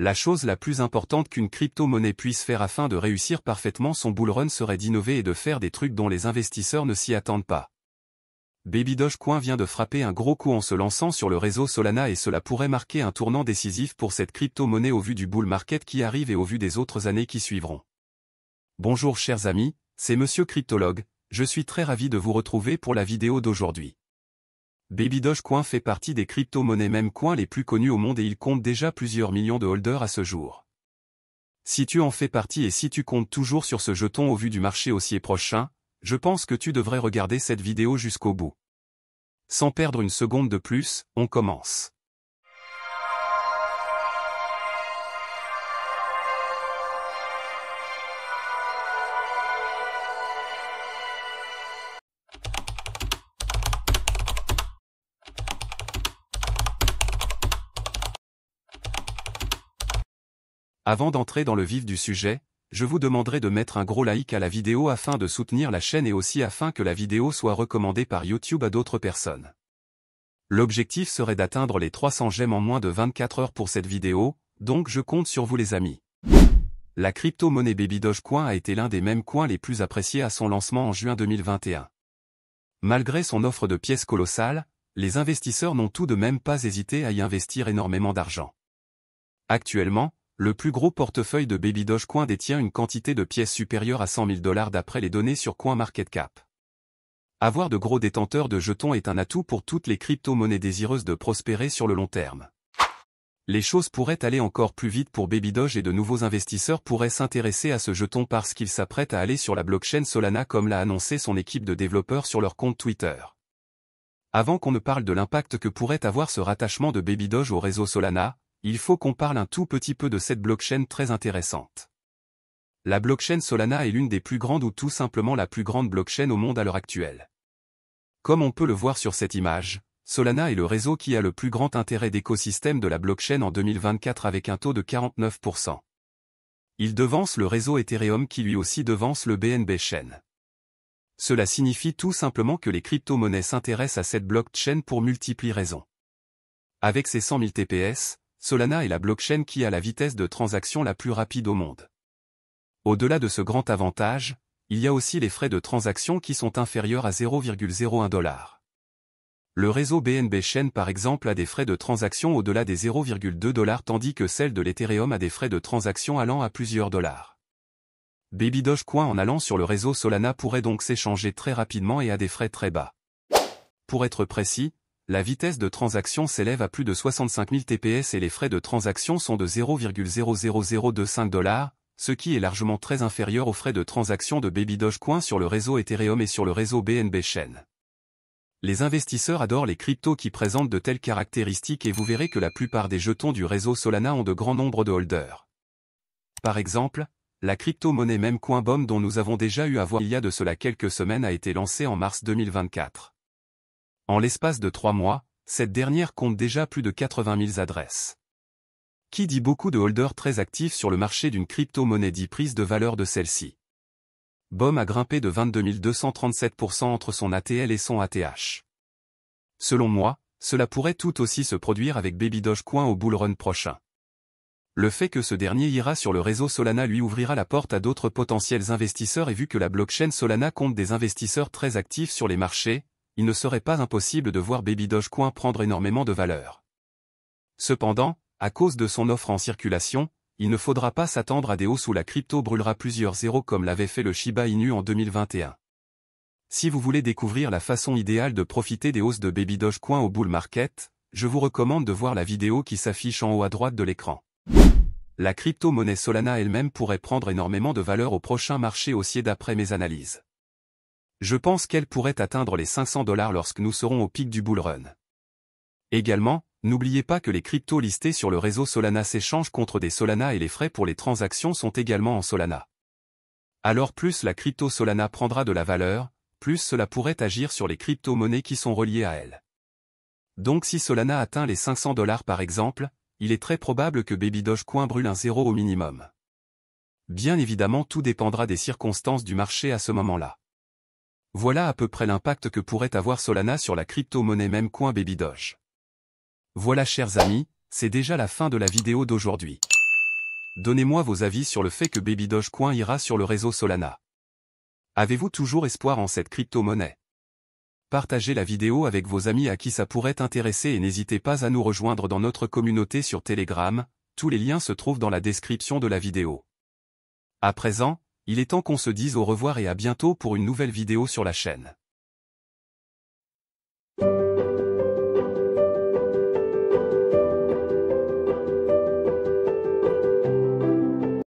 La chose la plus importante qu'une crypto-monnaie puisse faire afin de réussir parfaitement son bull run serait d'innover et de faire des trucs dont les investisseurs ne s'y attendent pas. Baby Dogecoin vient de frapper un gros coup en se lançant sur le réseau Solana et cela pourrait marquer un tournant décisif pour cette crypto-monnaie au vu du bull market qui arrive et au vu des autres années qui suivront. Bonjour chers amis, c'est Monsieur Cryptologue, je suis très ravi de vous retrouver pour la vidéo d'aujourd'hui. Baby Dogecoin fait partie des crypto-monnaies meme coins les plus connues au monde et il compte déjà plusieurs millions de holders à ce jour. Si tu en fais partie et si tu comptes toujours sur ce jeton au vu du marché haussier prochain, je pense que tu devrais regarder cette vidéo jusqu'au bout. Sans perdre une seconde de plus, on commence. Avant d'entrer dans le vif du sujet, je vous demanderai de mettre un gros like à la vidéo afin de soutenir la chaîne et aussi afin que la vidéo soit recommandée par YouTube à d'autres personnes. L'objectif serait d'atteindre les 300 j'aime en moins de 24 heures pour cette vidéo, donc je compte sur vous les amis. La crypto-monnaie Baby Dogecoin a été l'un des meme coins les plus appréciés à son lancement en juin 2021. Malgré son offre de pièces colossale, les investisseurs n'ont tout de même pas hésité à y investir énormément d'argent. Actuellement, le plus gros portefeuille de Baby Dogecoin détient une quantité de pièces supérieure à 100 000 $ d'après les données sur CoinMarketCap. Avoir de gros détenteurs de jetons est un atout pour toutes les crypto-monnaies désireuses de prospérer sur le long terme. Les choses pourraient aller encore plus vite pour Baby Doge et de nouveaux investisseurs pourraient s'intéresser à ce jeton parce qu'il s'apprête à aller sur la blockchain Solana comme l'a annoncé son équipe de développeurs sur leur compte Twitter. Avant qu'on ne parle de l'impact que pourrait avoir ce rattachement de Baby Doge au réseau Solana, il faut qu'on parle un tout petit peu de cette blockchain très intéressante. La blockchain Solana est l'une des plus grandes ou tout simplement la plus grande blockchain au monde à l'heure actuelle. Comme on peut le voir sur cette image, Solana est le réseau qui a le plus grand intérêt d'écosystème de la blockchain en 2024 avec un taux de 49%. Il devance le réseau Ethereum qui lui aussi devance le BNB Chain. Cela signifie tout simplement que les crypto-monnaies s'intéressent à cette blockchain pour multiples raisons. Avec ses 100 000 TPS, Solana est la blockchain qui a la vitesse de transaction la plus rapide au monde. Au-delà de ce grand avantage, il y a aussi les frais de transaction qui sont inférieurs à 0,01 $. Le réseau BNB Chain par exemple a des frais de transaction au-delà des 0,2 $ tandis que celle de l'Ethereum a des frais de transaction allant à plusieurs dollars. Baby Dogecoin en allant sur le réseau Solana pourrait donc s'échanger très rapidement et à des frais très bas. Pour être précis, la vitesse de transaction s'élève à plus de 65 000 TPS et les frais de transaction sont de 0,00025 $, ce qui est largement très inférieur aux frais de transaction de Baby Dogecoin sur le réseau Ethereum et sur le réseau BNB Chain. Les investisseurs adorent les cryptos qui présentent de telles caractéristiques et vous verrez que la plupart des jetons du réseau Solana ont de grands nombres de holders. Par exemple, la crypto-monnaie Memecoin BOM dont nous avons déjà eu à voir il y a de cela quelques semaines a été lancée en mars 2024. En l'espace de 3 mois, cette dernière compte déjà plus de 80 000 adresses. Qui dit beaucoup de holders très actifs sur le marché d'une crypto-monnaie dit prise de valeur de celle-ci. BOM a grimpé de 22 237% entre son ATL et son ATH. Selon moi, cela pourrait tout aussi se produire avec Baby Dogecoin au bull run prochain. Le fait que ce dernier ira sur le réseau Solana lui ouvrira la porte à d'autres potentiels investisseurs et vu que la blockchain Solana compte des investisseurs très actifs sur les marchés, il ne serait pas impossible de voir Baby Dogecoin prendre énormément de valeur. Cependant, à cause de son offre en circulation, il ne faudra pas s'attendre à des hausses où la crypto brûlera plusieurs zéros comme l'avait fait le Shiba Inu en 2021. Si vous voulez découvrir la façon idéale de profiter des hausses de Baby Dogecoin au bull market, je vous recommande de voir la vidéo qui s'affiche en haut à droite de l'écran. La crypto-monnaie Solana elle-même pourrait prendre énormément de valeur au prochain marché haussier d'après mes analyses. Je pense qu'elle pourrait atteindre les 500 $ lorsque nous serons au pic du bull run. Également, n'oubliez pas que les cryptos listés sur le réseau Solana s'échangent contre des Solana et les frais pour les transactions sont également en Solana. Alors plus la crypto Solana prendra de la valeur, plus cela pourrait agir sur les crypto-monnaies qui sont reliées à elle. Donc si Solana atteint les 500 $ par exemple, il est très probable que Baby Dogecoin brûle un zéro au minimum. Bien évidemment tout dépendra des circonstances du marché à ce moment-là. Voilà à peu près l'impact que pourrait avoir Solana sur la crypto-monnaie Memecoin Baby Doge. Voilà chers amis, c'est déjà la fin de la vidéo d'aujourd'hui. Donnez-moi vos avis sur le fait que Baby Dogecoin ira sur le réseau Solana. Avez-vous toujours espoir en cette crypto-monnaie? Partagez la vidéo avec vos amis à qui ça pourrait intéresser et n'hésitez pas à nous rejoindre dans notre communauté sur Telegram, tous les liens se trouvent dans la description de la vidéo. À présent, il est temps qu'on se dise au revoir et à bientôt pour une nouvelle vidéo sur la chaîne.